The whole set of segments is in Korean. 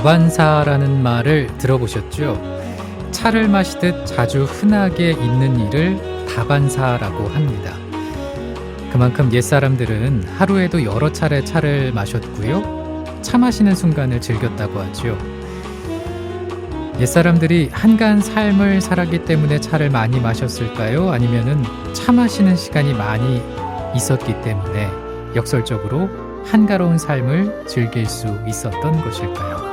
다반사라는 말을 들어보셨죠? 차를 마시듯 자주 흔하게 있는 일을 다반사라고 합니다. 그만큼 옛사람들은 하루에도 여러 차례 차를 마셨고요. 차 마시는 순간을 즐겼다고 하죠. 옛사람들이 한가한 삶을 살았기 때문에 차를 많이 마셨을까요? 아니면은 차 마시는 시간이 많이 있었기 때문에 역설적으로 한가로운 삶을 즐길 수 있었던 것일까요?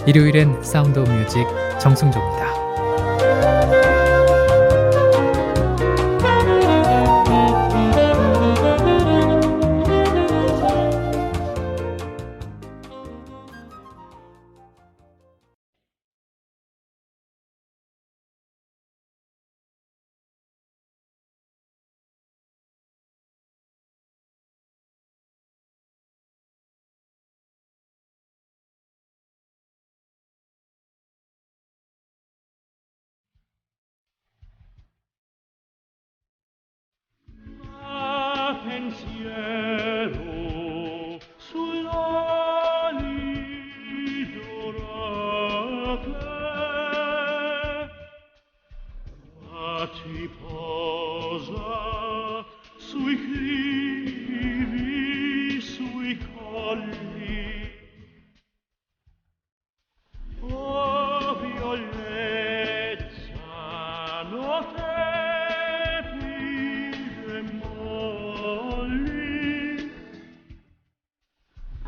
일요일엔 사운드 오브 뮤직 정승조입니다. pensiero sull'ali dorate, ma ti posa sui clivi, sui colli. Oh, violezza, notevole molli,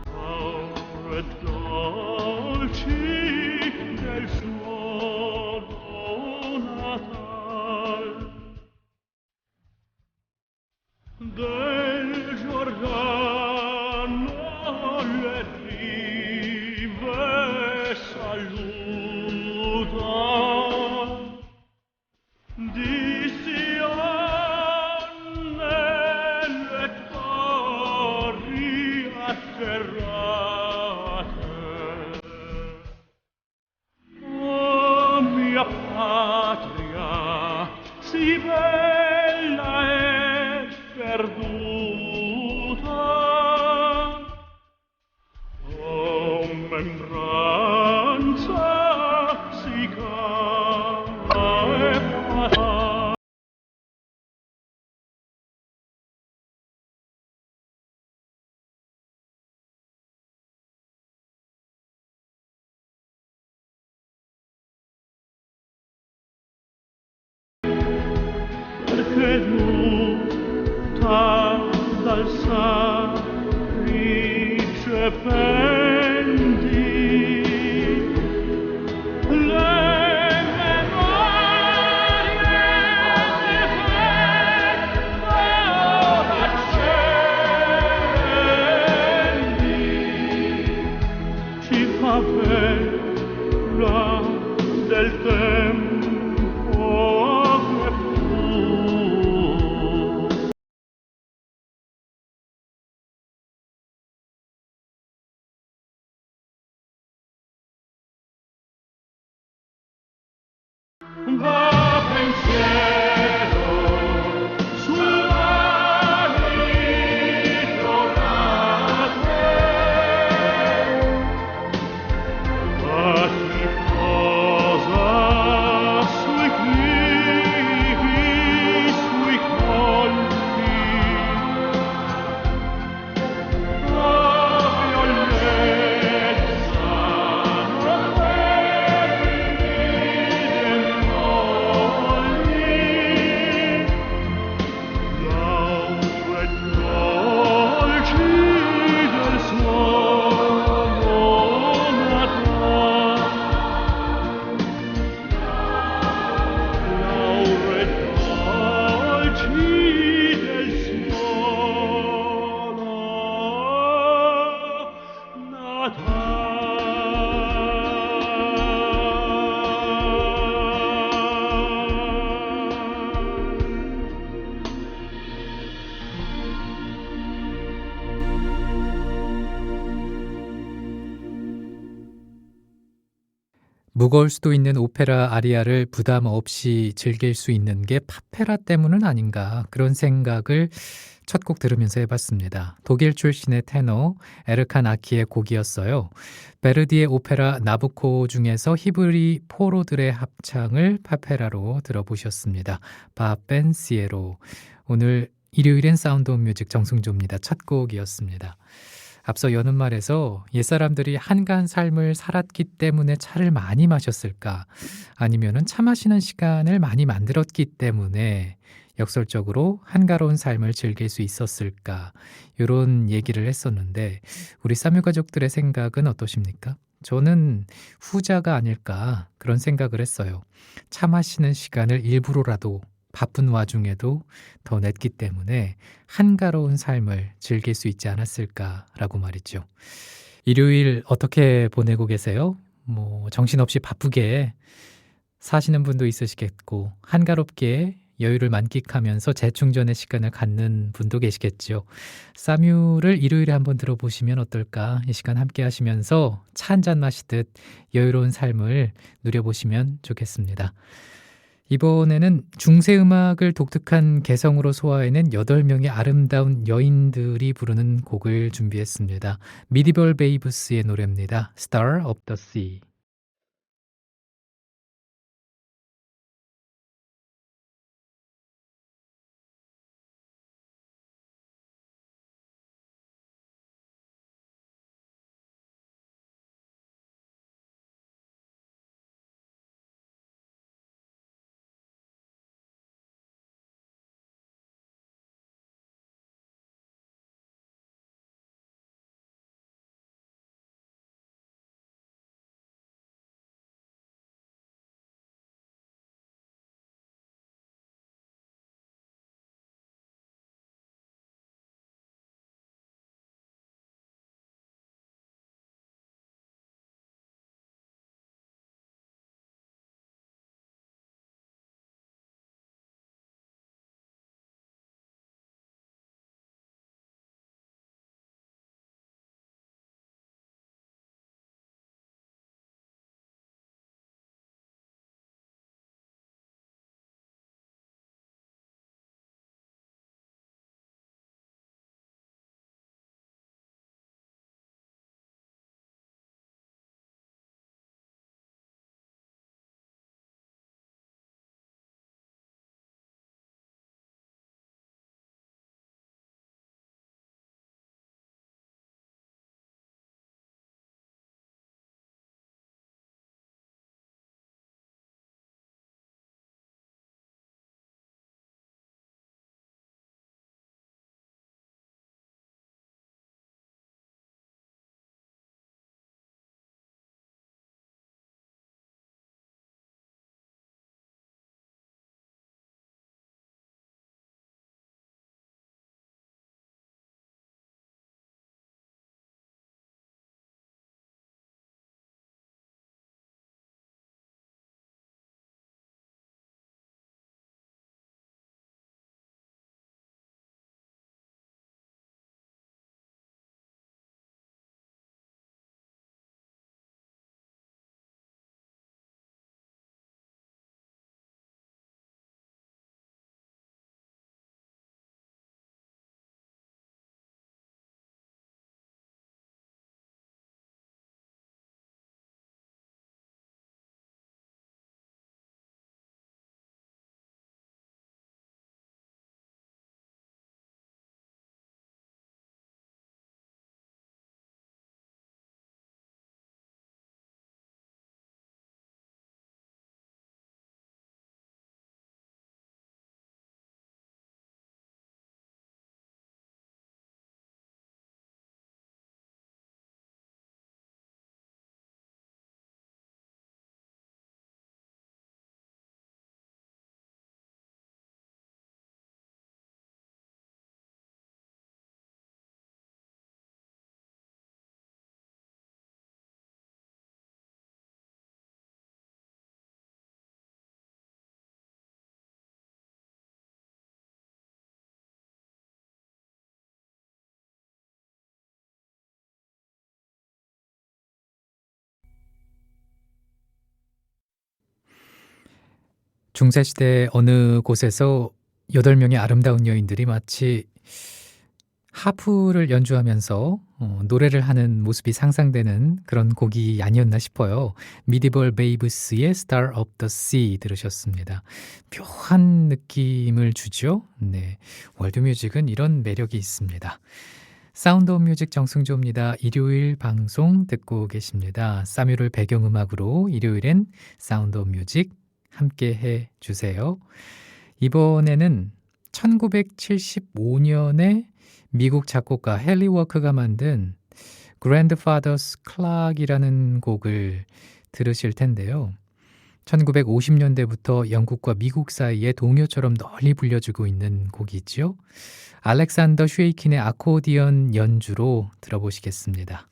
aure dolci del suono natal, del Giordano le rive saluta, di Sione le torri atterrate. Oh, mia patria, si bella e perduta, oh, membranza si cara e fatale. Perché tutta dal sacrificio pendi le memorie accendi, ci fa bella del tempo che fu. Va pensiero sull'ali dorate, ma ti posa sui clivi, sui colli. Oh, violenza, Natale. 무거울 수도 있는 오페라 아리아를 부담 없이 즐길 수 있는 게 파페라 때문은 아닌가 그런 생각을 첫 곡 들으면서 해봤습니다. 독일 출신의 테너 에르칸 아키의 곡이었어요. 베르디의 오페라 나부코 중에서 히브리 포로들의 합창을 파페라로 들어보셨습니다. 바벤시에로. 오늘 일요일엔 사운드 오브 뮤직 정승조입니다. 첫 곡이었습니다. 앞서 여는 말에서 옛사람들이 한가한 삶을 살았기 때문에 차를 많이 마셨을까? 아니면은 차 마시는 시간을 많이 만들었기 때문에 역설적으로 한가로운 삶을 즐길 수 있었을까? 이런 얘기를 했었는데 우리 사뮤 가족들의 생각은 어떠십니까? 저는 후자가 아닐까 그런 생각을 했어요. 차 마시는 시간을 일부러라도 바쁜 와중에도 더 냈기 때문에 한가로운 삶을 즐길 수 있지 않았을까라고 말이죠. 일요일 어떻게 보내고 계세요? 정신없이 바쁘게 사시는 분도 있으시겠고 한가롭게 여유를 만끽하면서 재충전의 시간을 갖는 분도 계시겠죠. 사뮤를 일요일에 한번 들어보시면 어떨까? 이 시간 함께 하시면서 차 한잔 마시듯 여유로운 삶을 누려보시면 좋겠습니다. 이번에는 중세 음악을 독특한 개성으로 소화해낸 8명의 아름다운 여인들이 부르는 곡을 준비했습니다. 미디벌 베이브스의 노래입니다. Star of the Sea. 중세시대 어느 곳에서 8명의 아름다운 여인들이 마치 하프를 연주하면서 노래를 하는 모습이 상상되는 그런 곡이 아니었나 싶어요. 미디벌 베이브스의 Star of the Sea 들으셨습니다. 묘한 느낌을 주죠. 네, 월드뮤직은 이런 매력이 있습니다. 사운드 오브 뮤직 정승조입니다. 일요일 방송 듣고 계십니다. 사뮤를 배경음악으로 일요일엔 사운드 오브 뮤직 함께 해 주세요. 이번에는 1975년에 미국 작곡가 헨리 워크가 만든 Grandfather's Clock이라는 곡을 들으실 텐데요. 1950년대부터 영국과 미국 사이에 동요처럼 널리 불려지고 있는 곡이죠. 알렉산더 쉐이킨의 아코디언 연주로 들어보시겠습니다.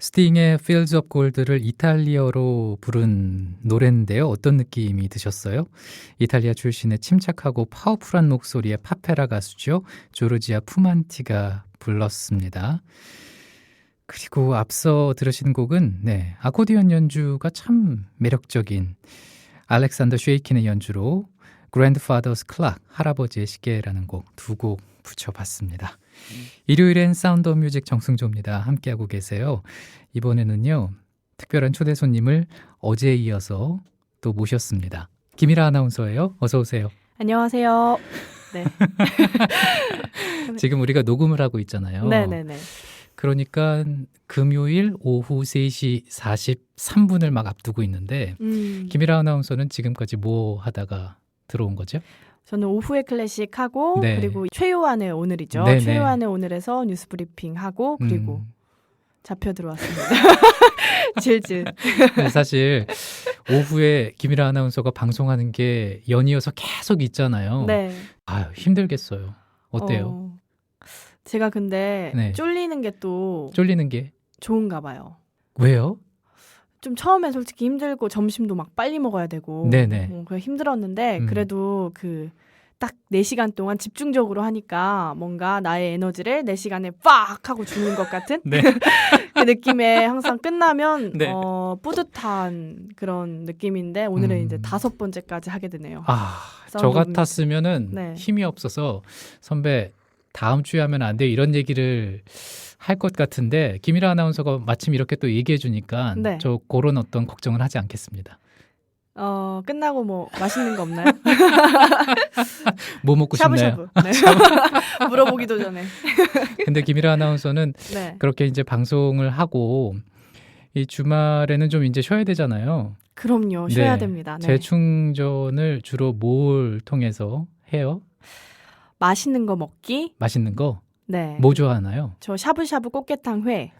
스팅의 Fields of Gold를 이탈리아로 부른 노래인데요. 어떤 느낌이 드셨어요? 이탈리아 출신의 침착하고 파워풀한 목소리의 파페라 가수죠. 조르지아 푸만티가 불렀습니다. 그리고 앞서 들으신 곡은 아코디언 연주가 참 매력적인 알렉산더 쉐이킨의 연주로 Grandfather's Clock, 할아버지의 시계라는 곡 두 곡 붙여봤습니다. 일요일엔 사운드 오브 뮤직 정승조입니다. 함께하고 계세요. 이번에는요, 특별한 초대 손님을 어제에 이어서 또 모셨습니다. 김일아 아나운서예요. 어서 오세요. 안녕하세요. 네. 지금 우리가 녹음을 하고 있잖아요. 네네네. 그러니까 금요일 오후 3시 43분을 막 앞두고 있는데 김일아 아나운서는 지금까지 뭐 하다가 들어온 거죠? 저는 오후에 클래식 하고 네. 그리고 최요한의 오늘이죠. 네네. 최요한의 오늘에서 뉴스 브리핑 하고 그리고 잡혀 들어왔습니다. 질질. 사실 오후에 김일아 아나운서가 방송하는 게 연이어서 계속 있잖아요. 네. 아유, 힘들겠어요. 어때요? 제가 근데 네. 쫄리는 게 또 쫄리는 게 좋은가 봐요. 왜요? 좀 처음엔 솔직히 힘들고 점심도 막 빨리 먹어야 되고 네네. 그래 힘들었는데 그래도 딱 4시간 동안 집중적으로 하니까 뭔가 나의 에너지를 4시간에 빡 하고 주는 것 같은 네. 그 느낌에 항상 끝나면 네. 뿌듯한 그런 느낌인데 오늘은 이제 5번째까지 하게 되네요. 저 사운드 오브 같았으면은 네. 힘이 없어서 선배 다음 주에 하면 안 돼요 이런 얘기를 할 것 같은데 김일아 아나운서가 마침 이렇게 또 얘기해 주니까 네. 저 그런 어떤 걱정은 하지 않겠습니다. 끝나고 뭐 맛있는 거 없나요? 뭐 먹고 싶나요? 샤브샤브. 네. 물어보기도 전에. 근데 김일아 아나운서는 네. 그렇게 이제 방송을 하고 이 주말에는 좀 이제 쉬어야 되잖아요. 그럼요. 쉬어야 네. 됩니다. 네. 재충전을 주로 뭘 통해서 해요? 맛있는 거 먹기. 맛있는 거? 네. 뭐 좋아하나요? 저 샤브샤브 꽃게탕 회.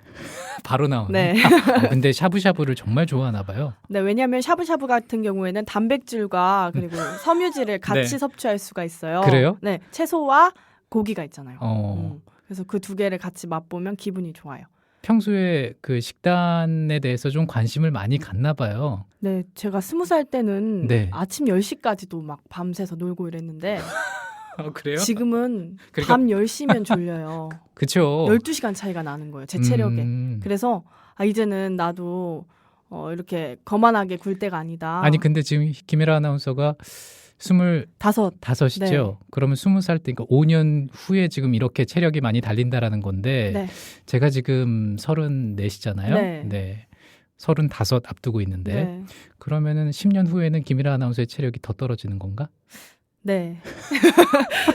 바로 나오네. 네. 근데 샤브샤브를 정말 좋아하나 봐요. 네, 왜냐하면 샤브샤브 같은 경우에는 단백질과 그리고 섬유질을 같이 네. 섭취할 수가 있어요. 그래요? 네, 채소와 고기가 있잖아요. 어. 그래서 그 두 개를 같이 맛보면 기분이 좋아요. 평소에 그 식단에 대해서 좀 관심을 많이 갖나 봐요. 네, 제가 20살 때는 네. 아침 10시까지도 막 밤새서 놀고 이랬는데 그래요? 지금은 그러니까- 밤 10시면 졸려요. 그쵸. 12시간 차이가 나는 거예요. 제 체력에. 음. 그래서 이제는 나도 이렇게 거만하게 굴 때가 아니다. 아니 근데 지금 김일아 아나운서가 25이죠. 네. 그러면 20살 때니까 5년 후에 지금 이렇게 체력이 많이 달린다라는 건데 네. 제가 지금 34이잖아요. 네. 35 앞두고 있는데 네. 그러면은 10년 후에는 김일아 아나운서의 체력이 더 떨어지는 건가? 네.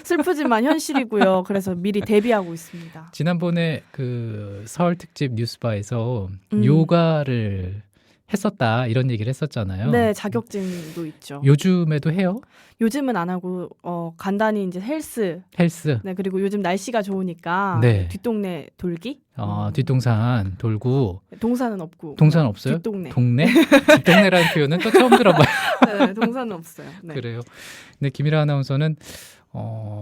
슬프지만 현실이고요. 그래서 미리 대비하고 있습니다. 지난번에 그 설 특집 뉴스바에서 음. 요가를 했었다 이런 얘기를 했었잖아요. 네, 자격증도 있죠. 요즘에도 해요? 요즘은 안 하고 간단히 이제 헬스. 헬스. 네, 그리고 요즘 날씨가 좋으니까 네. 뒷동네 돌기. 뒷동산 돌고 동산은 없고. 동산 없어요? 뒷동네. 동네? 뒷동네라는 표현은 또 처음 들어봐요. 네, 동산은 없어요. 네. 그래요. 근데 김일아 아나운서는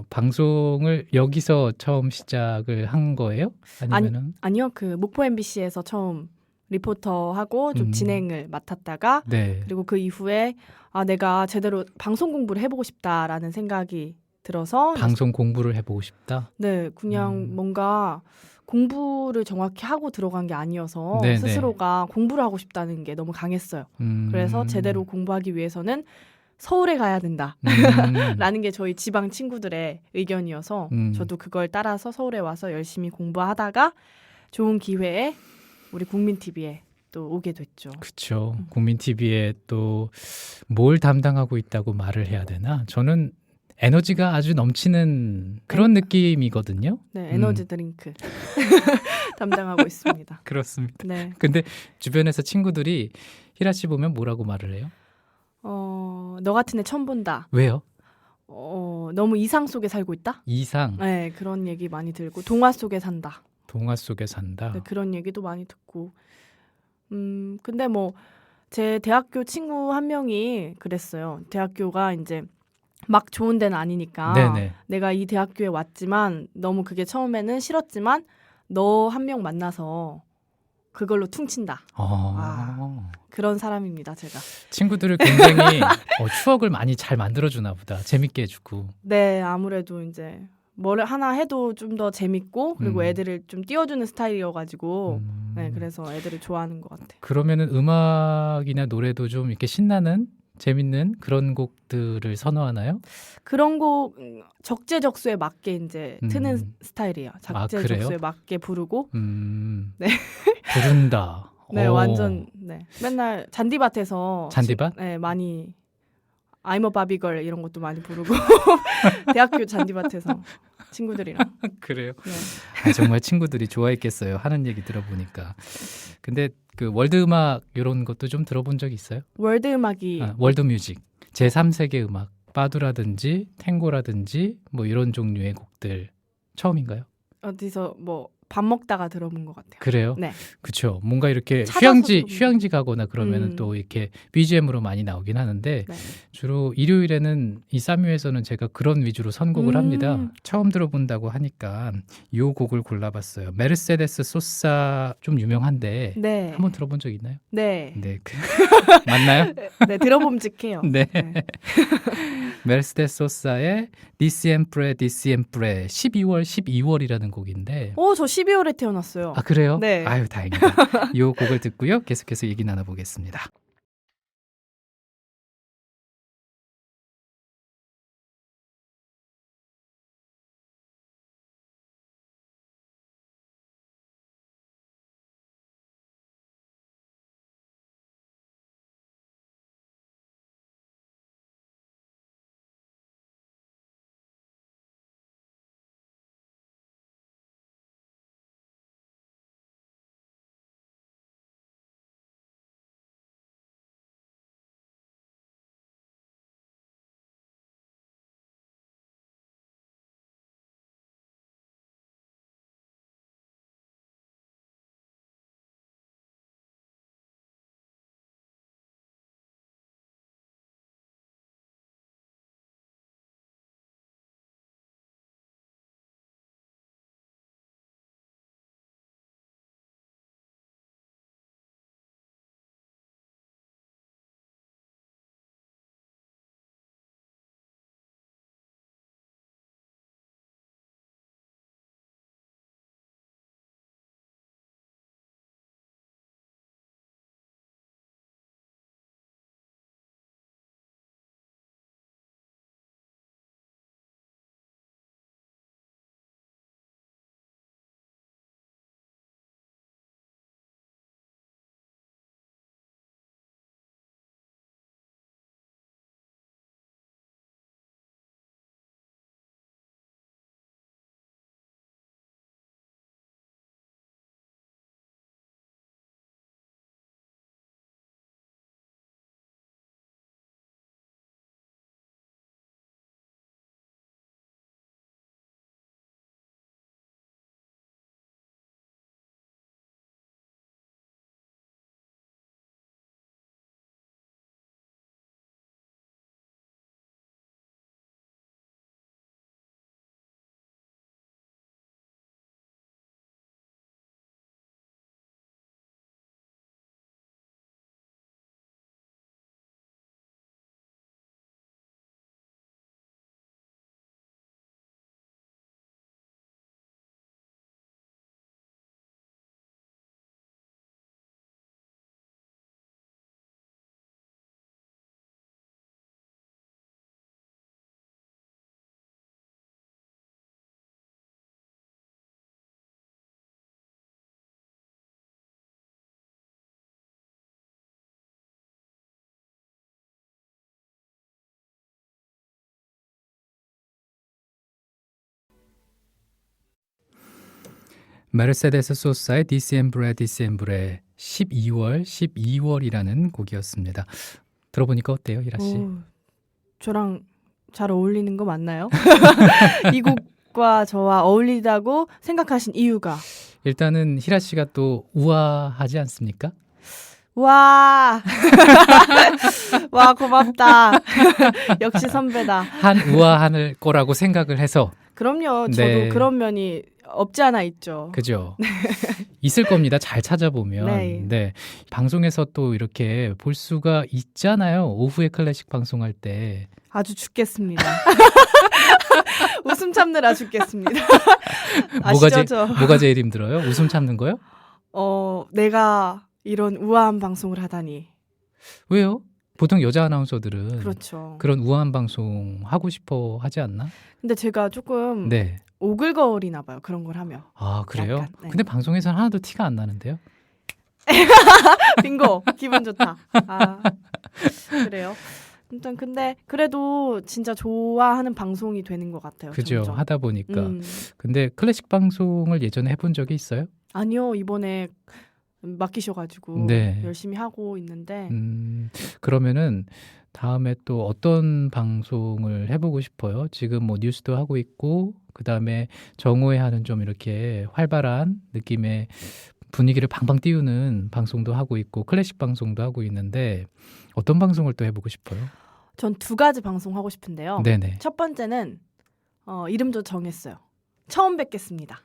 방송을 여기서 처음 시작을 한 거예요? 아니면은 아니요, 그 목포 MBC에서 처음 리포터하고 좀 진행을 맡았다가 네. 그리고 그 이후에 내가 제대로 방송 공부를 해보고 싶다라는 생각이 들어서 방송 공부를 해보고 싶다. 네, 그냥 뭔가 공부를 정확히 하고 들어간 게 아니어서 네네. 스스로가 공부를 하고 싶다는 게 너무 강했어요. 음. 그래서 제대로 공부하기 위해서는 서울에 가야 된다. 라는 게 저희 지방 친구들의 의견이어서 저도 그걸 따라서 서울에 와서 열심히 공부하다가 좋은 기회에 우리 국민TV에 또 오게 됐죠. 그렇죠. 국민 TV에 또 뭘 담당하고 있다고 말을 해야 되나? 저는 에너지가 아주 넘치는 그런 느낌이거든요. 네, 에너지 드링크 담당하고 있습니다. 그렇습니다. 네. 근데 주변에서 친구들이 희라 씨 보면 뭐라고 말을 해요? 너 같은 애 처음 본다. 왜요? 너무 이상 속에 살고 있다? 이상, 네, 그런 얘기 많이 들고 동화 속에 산다. 동화 속에 산다. 네, 그런 얘기도 많이 듣고. 근데 뭐 제 대학교 친구 한 명이 그랬어요. 대학교가 이제 막 좋은 데는 아니니까 네네. 내가 이 대학교에 왔지만 너무 그게 처음에는 싫었지만 너 한 명 만나서 그걸로 퉁친다. 그런 사람입니다, 제가. 친구들을 굉장히 추억을 많이 잘 만들어주나 보다. 재밌게 해주고. 네, 아무래도 이제 뭘 하나 해도 좀 더 재밌고 그리고 애들을 좀 띄워주는 스타일이어가지고 네, 그래서 애들을 좋아하는 것 같아요. 그러면은 음악이나 노래도 좀 이렇게 신나는 재밌는 그런 곡들을 선호하나요? 그런 곡 적재적소에 맞게 이제 트는 스타일이에요. 적재적소에 맞게 부르고. 네. 부른다. 네, 완전 네. 맨날 잔디밭에서 잔디밭? 네, 많이 I'm a Barbie Girl 이런 것도 많이 부르고 대학교 잔디밭에서 친구들이랑. 그래요? 네. 정말 친구들이 좋아했겠어요. 하는 얘기 들어보니까. 근데 그 월드 음악 이런 것도 좀 들어본 적이 있어요? 월드 음악이 월드 뮤직, 제3세계 음악, 바두라든지 탱고라든지 뭐 이런 종류의 곡들 처음인가요? 어디서 뭐 밥 먹다가 들어본 것 같아요. 그래요? 네. 그렇죠. 뭔가 이렇게 찾아서 휴양지 가거나 그러면은 또 이렇게 BGM으로 많이 나오긴 하는데 네. 주로 일요일에는 이 쌈유에서는 제가 그런 위주로 선곡을 합니다. 처음 들어본다고 하니까 이 곡을 골라봤어요. 메르세데스 소사 좀 유명한데 네. 한번 들어본 적 있나요? 네. 네. 맞나요? 네, 들어봄직해요. 네. 메르세데스 소사의 디시엠프레 12월 12월이라는 곡인데 저 12월에 태어났어요. 아 그래요? 네. 아유 다행이다. 이 곡을 듣고요. 계속해서 얘기 나눠보겠습니다. 메르세데스 소사의 디셈브레 12월이라는 곡이었습니다. 들어보니까 어때요, 히라 씨? 저랑 잘 어울리는 거 맞나요? 이 곡과 저와 어울리다고 생각하신 이유가? 일단은 히라 씨가 또 우아하지 않습니까? 와, 와 고맙다. 역시 선배다. 한 우아할 거라고 생각을 해서. 그럼요. 저도 네. 그런 면이 없지 않아 있죠. 그죠. 있을 겁니다. 잘 찾아보면. 네. 네. 방송에서 또 이렇게 볼 수가 있잖아요. 오후에 클래식 방송할 때. 아주 죽겠습니다. 웃음 참느라 죽겠습니다. 뭐가, 아시죠? 뭐가 제일 힘들어요? 웃음 참는 거요? 내가 이런 우아한 방송을 하다니. 왜요? 보통 여자 아나운서들은 그렇죠. 그런 우아한 방송 하고 싶어 하지 않나? 근데 제가 조금 네. 오글거리나 봐요. 그런 걸 하면. 아, 그래요? 약간, 네. 근데 방송에서는 하나도 티가 안 나는데요? 빙고. 기분 좋다. 아, 그래요. 일단 근데 그래도 진짜 좋아하는 방송이 되는 것 같아요. 그죠. 점점. 하다 보니까. 근데 클래식 방송을 예전에 해본 적이 있어요? 아니요. 이번에 맡기셔가지고 네. 열심히 하고 있는데 그러면은 다음에 또 어떤 방송을 해보고 싶어요? 지금 뭐 뉴스도 하고 있고 그다음에 정오에 하는 좀 이렇게 활발한 느낌의 분위기를 방방 띄우는 방송도 하고 있고 클래식 방송도 하고 있는데 어떤 방송을 또 해보고 싶어요? 전 2가지 방송 하고 싶은데요. 네네. 첫 번째는 이름도 정했어요. 처음 뵙겠습니다.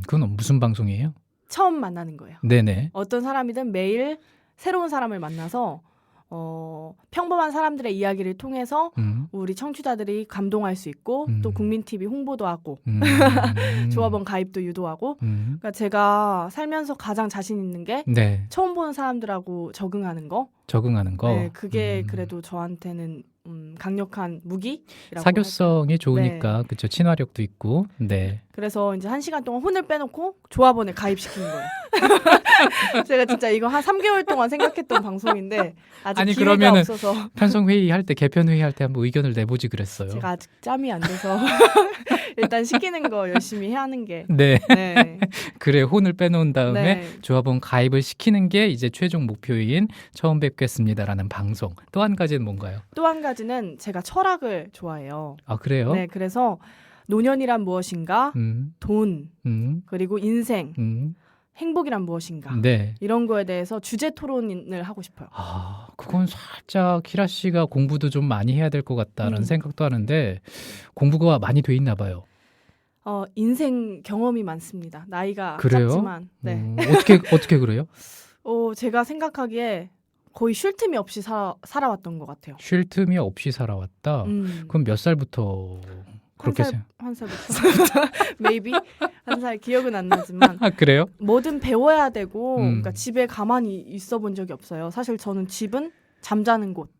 그건 무슨 방송이에요? 처음 만나는 거예요. 네네. 어떤 사람이든 매일 새로운 사람을 만나서 평범한 사람들의 이야기를 통해서 우리 청취자들이 감동할 수 있고 또 국민TV 홍보도 하고 조합원 가입도 유도하고 그러니까 제가 살면서 가장 자신 있는 게 네. 처음 보는 사람들하고 적응하는 거. 적응하는 거. 네, 그게 그래도 저한테는 강력한 무기라고 사교성이 할까요? 좋으니까 네. 그렇죠. 친화력도 있고. 네. 그래서 이제 1시간 동안 혼을 빼놓고 조합원에 가입시키는 거예요. 제가 진짜 이거 한 3개월 동안 생각했던 방송인데 아직 아니, 기회가 그러면은 없어서 편성 회의 할 때 개편 회의 할 때 한번 의견을 내보지 그랬어요. 제가 아직 짬이 안 돼서 일단 시키는 거 열심히 해야 하는 게 네. 네. 그래 혼을 빼놓은 다음에 네. 조합원 가입을 시키는 게 이제 최종 목표인 처음 뵙겠습니다라는 방송. 또 한 가지는 뭔가요? 또 한 가지는 제가 철학을 좋아해요. 아 그래요? 네, 그래서 노년이란 무엇인가, 돈, 그리고 인생, 행복이란 무엇인가 네. 이런 거에 대해서 주제 토론을 하고 싶어요. 아 그건 살짝 키라 씨가 공부도 좀 많이 해야 될 것 같다는 생각도 하는데 공부가 많이 돼 있나 봐요. 인생 경험이 많습니다. 나이가 그래요? 작지만. 네. 어떻게 그래요? 제가 생각하기에 거의 쉴 틈이 없이 살아왔던 것 같아요. 쉴 틈이 없이 살아왔다. 그럼 몇 살부터 그렇게 한 살부터 maybe 한 살 기억은 안 나지만 아 그래요? 뭐든 배워야 되고 그러니까 집에 가만히 있어 본 적이 없어요. 사실 저는 집은 잠자는 곳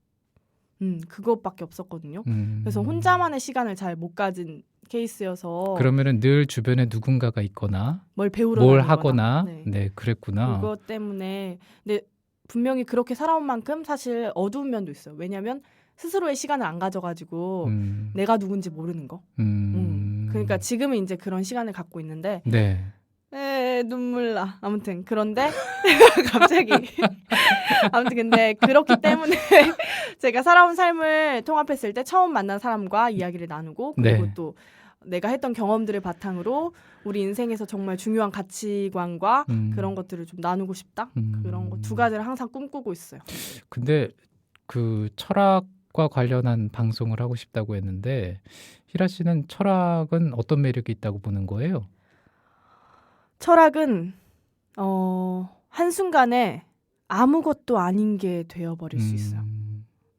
그것밖에 없었거든요. 그래서 혼자만의 시간을 잘 못 가진 케이스여서 그러면은 늘 주변에 누군가가 있거나 뭘 배우러 뭘 다니거나. 하거나 네. 네 그랬구나. 그것 때문에 근데 분명히 그렇게 살아온 만큼 사실 어두운 면도 있어요. 왜냐하면 스스로의 시간을 안 가져가지고 내가 누군지 모르는 거. 그러니까 지금은 이제 그런 시간을 갖고 있는데 네. 눈물 나. 아무튼 그런데 갑자기 아무튼 근데 그렇기 때문에 제가 살아온 삶을 통합했을 때 처음 만난 사람과 이야기를 나누고 그리고 네. 또 내가 했던 경험들을 바탕으로 우리 인생에서 정말 중요한 가치관과 그런 것들을 좀 나누고 싶다. 그런 거 2가지를 항상 꿈꾸고 있어요. 근데 그 철학과 관련한 방송을 하고 싶다고 했는데 희라 씨는 철학은 어떤 매력이 있다고 보는 거예요? 철학은 한순간에 아무것도 아닌 게 되어버릴 수 있어요.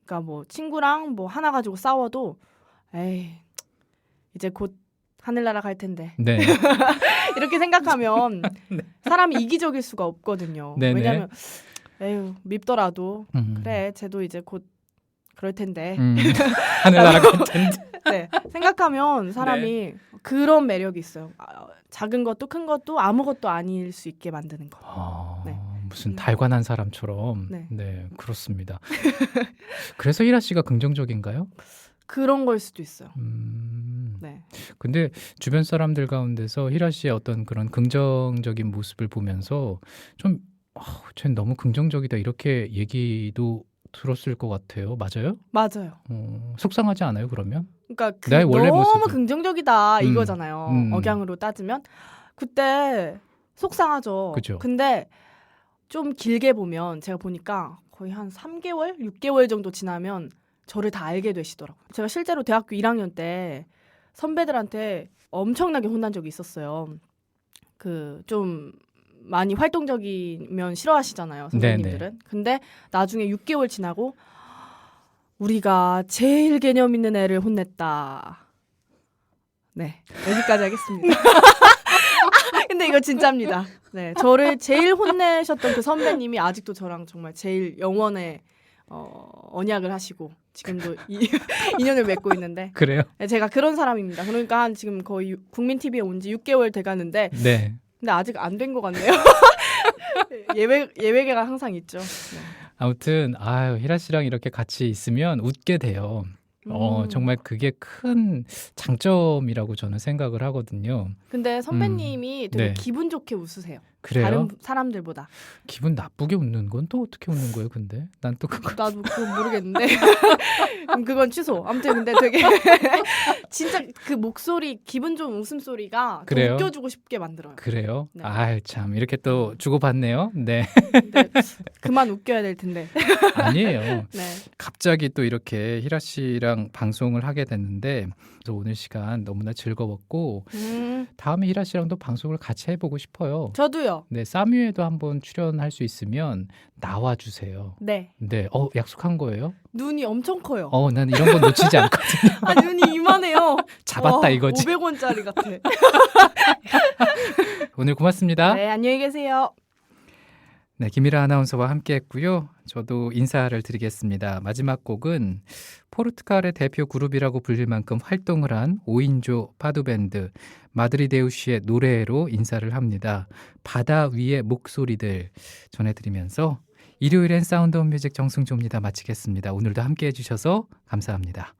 그러니까 뭐 친구랑 뭐 하나 가지고 싸워도 에이 이제 곧 하늘나라 갈 텐데 네. 이렇게 생각하면 네. 사람이 이기적일 수가 없거든요. 네네. 왜냐하면 에휴 밉더라도 그래 쟤도 이제 곧 그럴 텐데 하늘나라 갈 텐데. 네, 생각하면 사람이 그런 매력이 있어요. 작은 것도 큰 것도 아무것도 아닐 수 있게 만드는 거. 네. 무슨 달관한 사람처럼. 네. 네, 그렇습니다. 그래서 희라 씨가 긍정적인가요? 그런 걸 수도 있어요. 네. 근데 주변 사람들 가운데서 희라 씨의 어떤 그런 긍정적인 모습을 보면서 좀 쟤는 너무 긍정적이다 이렇게 얘기도 들었을 것 같아요. 맞아요? 맞아요. 속상하지 않아요, 그러면? 그러니까 나의 원래 너무 모습은. 긍정적이다 이거잖아요. 억양으로 따지면 그때 속상하죠. 그죠. 근데 좀 길게 보면 제가 보니까 거의 한 3개월, 6개월 정도 지나면 저를 다 알게 되시더라고요. 제가 실제로 대학교 1학년 때 선배들한테 엄청나게 혼난 적이 있었어요. 그 좀 많이 활동적이면 싫어하시잖아요, 선배님들은. 네네. 근데 나중에 6개월 지나고 우리가 제일 개념 있는 애를 혼냈다. 네, 여기까지 하겠습니다. 근데 이거 진짜입니다. 네, 저를 제일 혼내셨던 그 선배님이 아직도 저랑 정말 제일 영원의 언약을 하시고 지금도 인연을 맺고 있는데 그래요? 네, 제가 그런 사람입니다. 그러니까 한 지금 거의 국민 TV에 온 지 6개월 돼가는데 네. 근데 아직 안 된 것 같네요. 예외가 항상 있죠. 네. 아무튼 희라 씨랑 이렇게 같이 있으면 웃게 돼요. 정말 그게 큰 장점이라고 저는 생각을 하거든요. 근데 선배님이 되게 네. 기분 좋게 웃으세요. 그래요? 다른 사람들보다. 기분 나쁘게 웃는 건 또 어떻게 웃는 거예요, 근데? 난 또 그거 나도 그건 모르겠는데. 그건 취소. 아무튼 근데 되게 진짜 그 목소리 기분 좋은 웃음소리가 더 그래요? 웃겨주고 싶게 만들어요. 그래요? 네. 참 이렇게 또 주고받네요. 네. 근데 그만 웃겨야 될 텐데. 아니에요. 네. 갑자기 또 이렇게 히라 씨랑 방송을 하게 됐는데 그래서 오늘 시간 너무나 즐거웠고 다음에 히라 씨랑도 방송을 같이 해보고 싶어요. 저도요. 네, 싸뮤에도 한번 출연할 수 있으면 나와주세요. 네. 네, 약속한 거예요? 눈이 엄청 커요. 난 이런 건 놓치지 않거든요. 아, 눈이 이만해요. 잡았다 이거지. 500원짜리 같아. 오늘 고맙습니다. 네, 안녕히 계세요. 네, 김미라 아나운서와 함께했고요. 저도 인사를 드리겠습니다. 마지막 곡은 포르투갈의 대표 그룹이라고 불릴 만큼 활동을 한 5인조 파두밴드 마드리데우시의 노래로 인사를 합니다. 바다 위의 목소리들 전해드리면서 일요일엔 사운드 온 뮤직 정승조입니다. 마치겠습니다. 오늘도 함께해 주셔서 감사합니다.